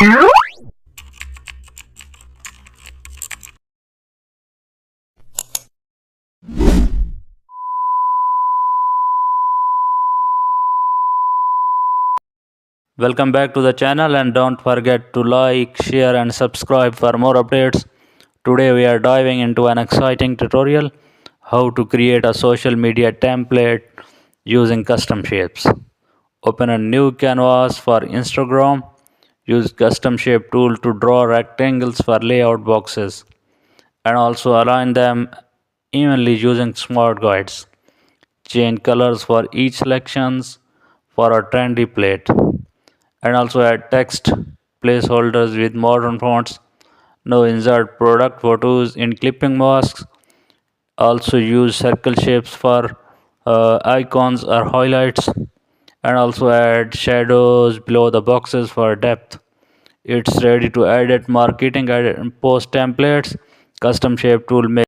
Welcome back to the channel, and don't forget to like, share and subscribe for more updates. Today we are diving into an exciting tutorial, how to create a social media template using custom shapes. Open a new canvas for Instagram. Use custom shape tool to draw rectangles for layout boxes and also align them evenly using smart guides. Change colors for each selections for a trendy plate, and also add text placeholders with modern fonts. Now insert product photos in clipping masks. Also use circle shapes for icons or highlights, and also add shadows below the boxes for depth. It's ready to edit marketing and post templates. Custom shape tool